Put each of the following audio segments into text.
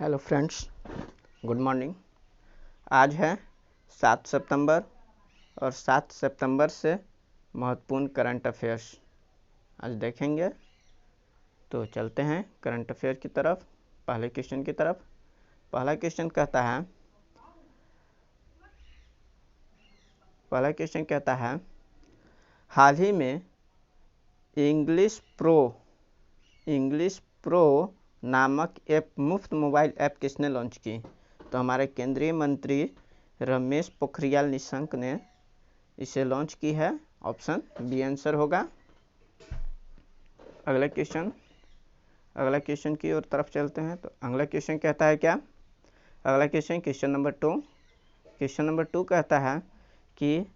Hello friends, good morning. आज है 7 सितंबर और 7 सितंबर से महत्वपूर्ण करंट अफेयर्स आज देखेंगे। तो चलते हैं करंट अफेयर की तरफ, पहले क्वेश्चन की तरफ। पहला क्वेश्चन कहता है हाल ही में इंग्लिश प्रो नामक मुफ्त मोबाइल ऐप किसने लॉन्च की? तो हमारे केंद्रीय मंत्री रमेश पोखरियाल निशंक ने इसे लॉन्च की है। ऑप्शन बी आंसर होगा। अगला क्वेश्चन की ओर तरफ चलते हैं। तो अगला क्वेश्चन कहता है क्या? अगला क्वेश्चन नंबर 2 कहता है कि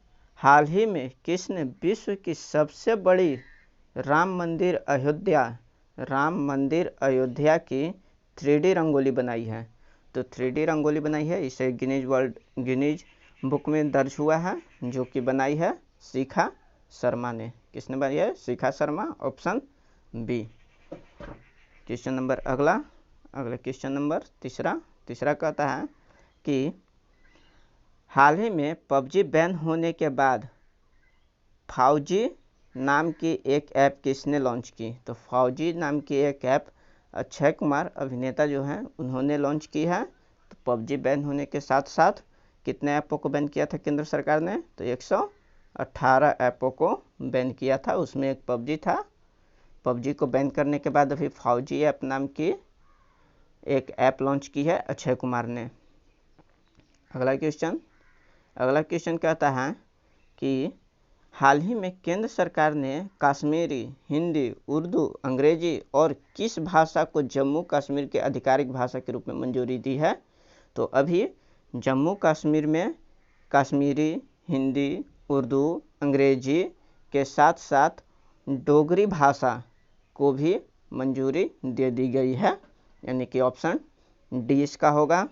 हाल ही में किसने विश्व की सबसे बड़ी राम मंदिर की 3D रंगोली बनाई है? तो 3D रंगोली बनाई है, इसे गिनीज बुक में दर्ज हुआ है, जो कि बनाई है शिखा शर्मा ने। किसने बनाई है? शिखा शर्मा। Option B. अगला क्वेश्चन नंबर तीसरा कहता है कि हाल ही में पबजी बैन होने के बाद फौजी नाम की एक ऐप किसने लॉन्च की? तो फौजी नाम की एक ऐप अक्षय कुमार अभिनेता जो हैं उन्होंने लॉन्च की है। तो पबजी बैन होने के साथ साथ कितने ऐपों को बैन किया था केंद्र सरकार ने? तो 118 ऐपों को बैन किया था, उसमें एक पबजी था। पबजी को बैन करने के बाद अभी फौजी ऐप नाम की एक ऐप लॉन्च की है अक्षय कुमार ने। अगला क्वेश्चन कहता है कि हाल ही में केंद्र सरकार ने कश्मीरी, हिंदी, उर्दू, अंग्रेजी और किस भाषा को जम्मू कश्मीर के आधिकारिक भाषा के रूप में मंजूरी दी है? तो अभी जम्मू कश्मीर में कश्मीरी, हिंदी, उर्दू, अंग्रेजी के साथ साथ डोगरी भाषा को भी मंजूरी दे दी गई है, यानी कि ऑप्शन डी इसका होगा।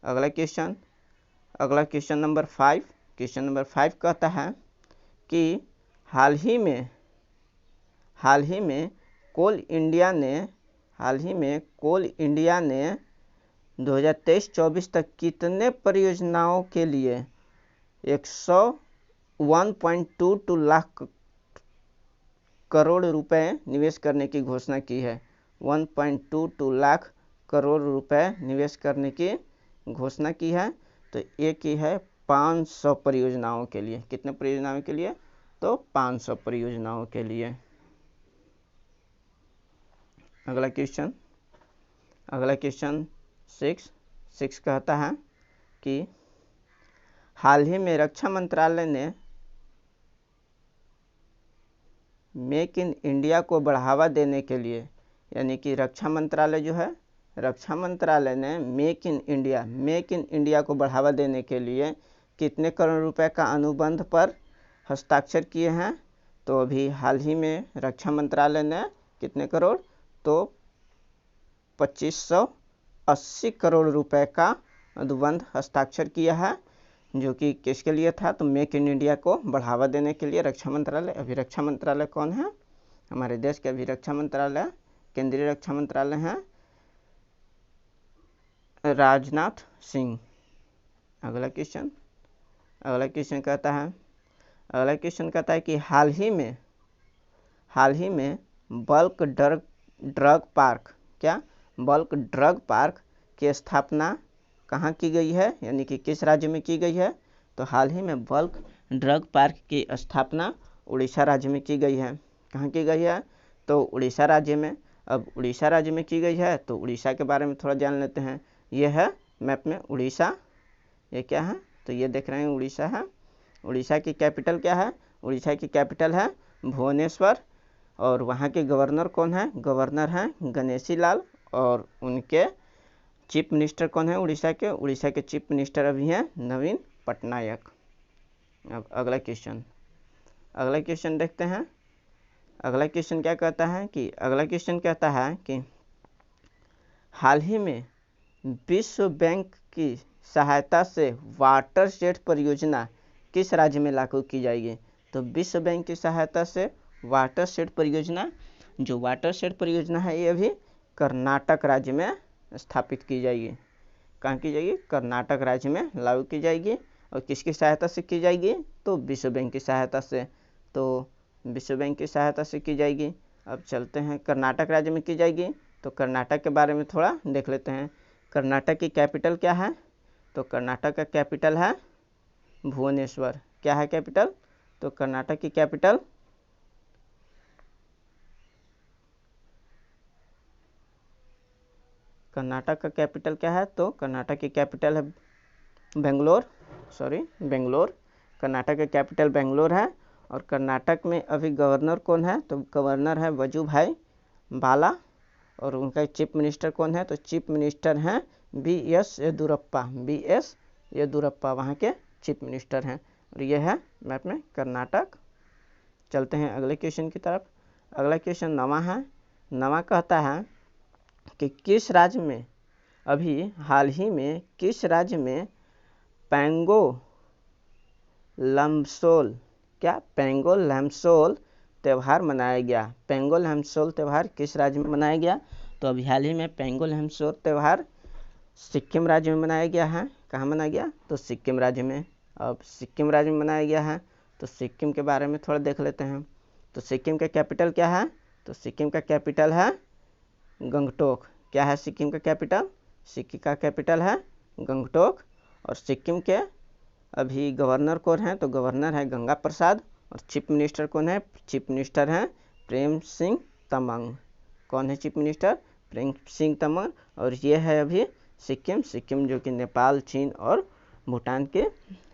अगला क्वेश्चन नंबर 5 कहता है कि हाल ही में कोल इंडिया ने 2023-24 तक कितने परियोजनाओं के लिए 101.22 लाख करोड़ रुपए निवेश करने की घोषणा की है? 1.22 लाख करोड़ रुपए निवेश करने की घोषणा की है। तो ये की है 500 परियोजनाओं के लिए। कितने परियोजनाओं के लिए? तो 500 परियोजनाओं के लिए। अगला क्वेश्चन 6 कहता है कि हाल ही में रक्षा मंत्रालय ने मेक इन इंडिया को बढ़ावा देने के लिए, यानी कि रक्षा मंत्रालय ने मेक इन इंडिया को बढ़ावा देने के लिए कितने करोड़ रुपए का अनुबंध पर हस्ताक्षर किए हैं? तो अभी हाल ही में रक्षा मंत्रालय ने कितने करोड़? तो 2580 करोड़ रुपए का अनुबंध हस्ताक्षर किया है, जो कि किसके लिए था? तो मेक इन इंडिया को बढ़ावा देने के लिए रक्षा मंत्रालय। अभी रक्षा मंत्रालय कौन है? हमारे देश के अभी रक्षा मंत्रालय, केंद्रीय रक्षा मंत्रालय हैं राजनाथ सिंह। अगला क्वेश्चन कहता है कि हाल ही में बल्क ड्रग पार्क की स्थापना कहाँ की गई है, यानी कि किस राज्य में की गई है? तो हाल ही में बल्क ड्रग पार्क की स्थापना उड़ीसा राज्य में की गई है। कहाँ की गई है? तो उड़ीसा राज्य में। अब उड़ीसा राज्य में की गई है तो उड़ीसा के बारे में थोड़ा जान लेते हैं। ये है मैप में उड़ीसा। ये क्या है? तो ये देख रहे हैं उड़ीसा है। उड़ीसा की कैपिटल क्या है? उड़ीसा की कैपिटल है भुवनेश्वर। और वहाँ के गवर्नर कौन है? गवर्नर हैं गणेशी लाल। और उनके चीफ मिनिस्टर कौन है उड़ीसा के चीफ मिनिस्टर अभी हैं नवीन पटनायक। अब अगला क्वेश्चन देखते हैं। अगला क्वेश्चन क्या कहता है कि हाल ही में विश्व बैंक की सहायता से वाटरशेड परियोजना किस राज्य में लागू की जाएगी? तो विश्व बैंक की सहायता से वाटरशेड परियोजना है, ये अभी कर्नाटक राज्य में स्थापित की जाएगी। कहाँ की जाएगी? कर्नाटक राज्य में लागू की जाएगी। और किसकी सहायता से की जाएगी? तो विश्व बैंक की सहायता से। तो विश्व बैंक की सहायता से की जाएगी। अब चलते हैं, कर्नाटक राज्य में की जाएगी। तो कर्नाटक के बारे में थोड़ा देख लेते हैं। कर्नाटक की कैपिटल क्या है? तो कर्नाटक का कैपिटल है भुवनेश्वर। क्या है कैपिटल? तो कर्नाटक की कैपिटल कर्नाटक का कैपिटल क्या है? तो कर्नाटक की कैपिटल है बेंगलोर। बेंगलोर। कर्नाटक का कैपिटल बेंगलोर है। और कर्नाटक में अभी गवर्नर कौन है? तो गवर्नर है वजुभाई वाला। और उनका चीफ मिनिस्टर कौन है? तो चीफ मिनिस्टर हैं BS येदुरप्पा वहाँ के चीफ मिनिस्टर हैं। और ये है मैप में कर्नाटक। चलते हैं अगले क्वेश्चन की तरफ। अगला क्वेश्चन नवा है। नवा कहता है कि किस राज्य में अभी हाल ही में किस राज्य में पेंगोल लमसोल त्यौहार मनाया गया? पेंगोल लमसोल त्यौहार किस राज्य में मनाया गया? तो अभी हाल ही में पेंगोल लमसोल त्यौहार सिक्किम राज्य में मनाया गया है। कहाँ मनाया गया? तो सिक्किम राज्य में। अब सिक्किम राज्य में मनाया गया है, तो सिक्किम के बारे में थोड़ा देख लेते हैं। तो सिक्किम का कैपिटल क्या है? तो सिक्किम का कैपिटल है गंगटोक। क्या है सिक्किम का कैपिटल? सिक्किम का कैपिटल है गंगटोक। और सिक्किम के अभी गवर्नर कौन है? तो गवर्नर है गंगा प्रसाद। और चीफ मिनिस्टर कौन है? चीफ मिनिस्टर हैं प्रेम सिंह तमंग। कौन है चीफ मिनिस्टर? प्रेम सिंह तमंग। और ये है अभी सिक्किम जो कि नेपाल, चीन और भूटान के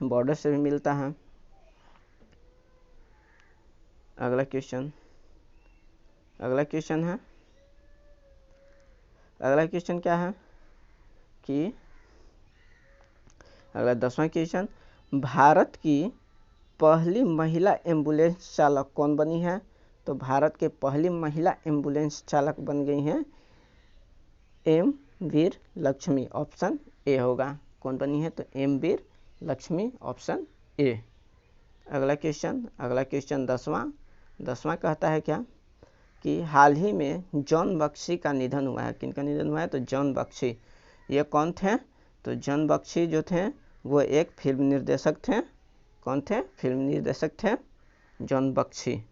बॉर्डर से भी मिलता है। अगला क्वेश्चन क्या है कि अगला 10वां क्वेश्चन, भारत की पहली महिला एम्बुलेंस चालक कौन बनी है? तो भारत के पहली महिला एम्बुलेंस चालक बन गई हैं M Veer Lakshmi. Option A होगा। कौन बनी है? तो M Veer Lakshmi, option A. अगला क्वेश्चन 10वां कहता है क्या कि हाल ही में जॉन बख्शी का निधन हुआ है। किनका निधन हुआ है? तो जॉन बख्शी। ये कौन थे? तो जॉन बख्शी जो थे वो एक फिल्म निर्देशक थे। कौन थे? फिल्म निर्देशक थे जॉन बख्शी।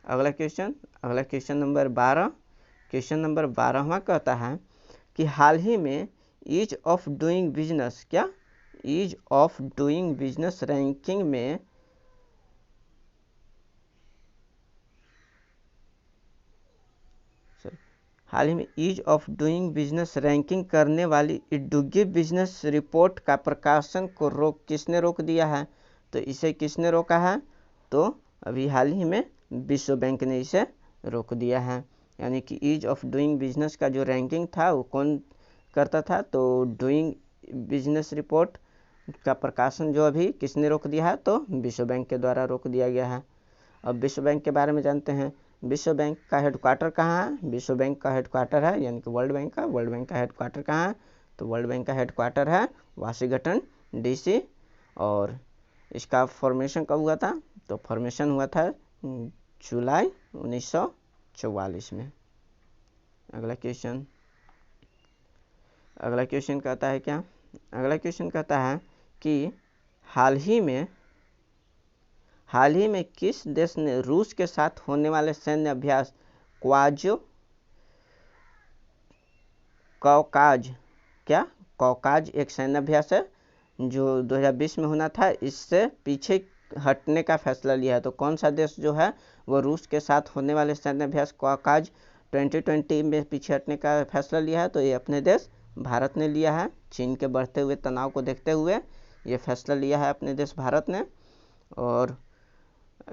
अगला क्वेश्चन नंबर 12। क्वेश्चन नंबर 12वां कहता है कि हाल ही में ease of doing business ranking में हाल ही में ease of doing business ranking करने वाली इडुगी बिजनेस रिपोर्ट का प्रकाशन को किसने रोक दिया है? तो इसे किसने रोका है? तो अभी हाल ही में विश्व बैंक ने इसे रोक दिया है। यानी कि ईज ऑफ डूइंग बिजनेस का जो रैंकिंग था वो कौन करता था? तो डूइंग बिजनेस रिपोर्ट का प्रकाशन जो अभी किसने रोक दिया है? तो विश्व बैंक के द्वारा रोक दिया गया है। अब विश्व बैंक के बारे में जानते हैं। विश्व बैंक का हेडक्वार्टर कहाँ है? विश्व बैंक का हेडक्वार्टर है यानी कि वर्ल्ड बैंक का हेडक्वार्टर कहाँ है? तो वर्ल्ड बैंक का हेडक्वार्टर है वाशिंगटन DC। और इसका फॉर्मेशन कब हुआ था? तो फॉर्मेशन हुआ था जुलाई 1944 में। अगला क्वेश्चन कहता है क्या? अगला क्वेश्चन कहता है कि हाल ही में किस देश ने रूस के साथ होने वाले सैन्य अभ्यास कौकाज एक सैन्य अभ्यास है जो 2020 में होना था, इससे पीछे हटने का फैसला लिया है? तो कौन सा देश जो है वो रूस के साथ होने वाले सैन्य अभ्यास कौकाज 2020 में पीछे हटने का फैसला लिया है? तो ये अपने देश भारत ने लिया है। चीन के बढ़ते हुए तनाव को देखते हुए ये फैसला लिया है अपने देश भारत ने। और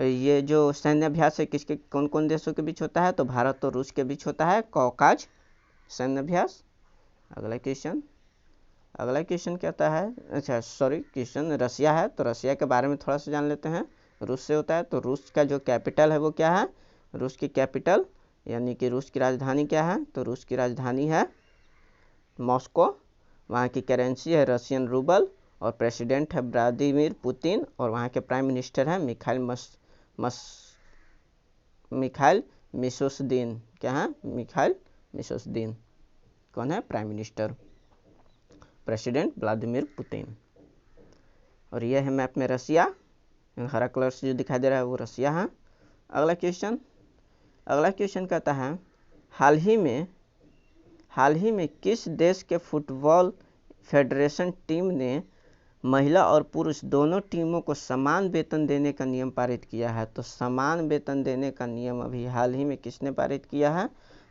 ये जो सैन्य अभ्यास है किसके कौन कौन देशों के बीच होता है? तो भारत और रूस के बीच होता है कौकाज सैन्य अभ्यास। अगला क्वेश्चन कहता है क्वेश्चन रसिया है। तो रसिया के बारे में थोड़ा सा जान लेते हैं। रूस से होता है। तो रूस का जो कैपिटल है वो क्या है? रूस की कैपिटल यानी कि रूस की राजधानी क्या है? तो रूस की राजधानी है मॉस्को। वहाँ की करेंसी है रशियन रूबल। और प्रेसिडेंट है व्लादिमीर पुतिन। और वहाँ के प्राइम मिनिस्टर हैं मिखाइल मिशोस्दिन। क्या है? मिखाइल मिशोस्दिन। कौन है? Prime minister, president Vladimir Putin. और यह है मैप में रसिया, हरा कलर से जो दिखाई दे रहा है वो रसिया है। अगला क्वेश्चन कहता है हाल ही में किस देश के फुटबॉल फेडरेशन टीम ने महिला और पुरुष दोनों टीमों को समान वेतन देने का नियम पारित किया है? तो समान वेतन देने का नियम अभी हाल ही में किसने पारित किया है?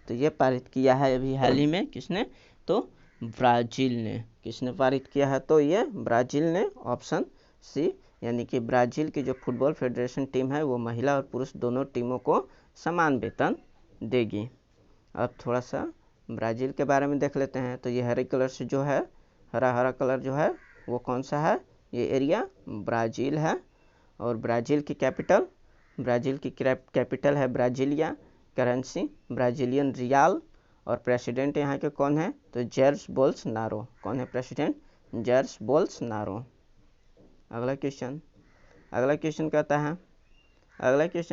तो ये पारित किया है अभी हाल ही में किसने? तो ब्राज़ील ने। किसने पारित किया है? तो ये ब्राज़ील ने, ऑप्शन सी, यानी कि ब्राज़ील की जो फुटबॉल फेडरेशन टीम है वो महिला और पुरुष दोनों टीमों को समान वेतन देगी। अब थोड़ा सा ब्राज़ील के बारे में देख लेते हैं। तो ये हरे कलर से जो है, हरा कलर जो है वो कौन सा है? ये एरिया ब्राज़ील है। और ब्राज़ील की कैपिटल है ब्राज़िलिया, करेंसी ब्राज़ीलियन रियाल, और प्रेसिडेंट यहाँ के कौन है? तो जायर बोल्सोनारो। कौन है प्रेसिडेंट? Jair Bolsonaro. अगला क्वेश्चन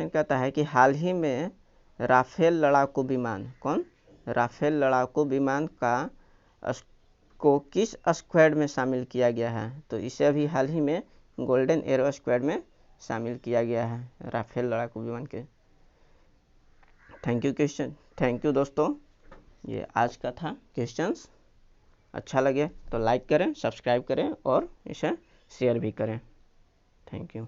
कहता है कि हाल ही में राफेल लड़ाकू विमान, कौन? राफेल लड़ाकू विमान को किस स्क्वाड में शामिल किया गया है? तो इसे अभी हाल ही में गोल्डन एरो स्क्वाड में शामिल किया गया है, राफेल लड़ाकू विमान के। थैंक यू दोस्तों, ये आज का था क्वेश्चंस। अच्छा लगे तो लाइक करें, सब्सक्राइब करें और इसे शेयर भी करें। Thank you.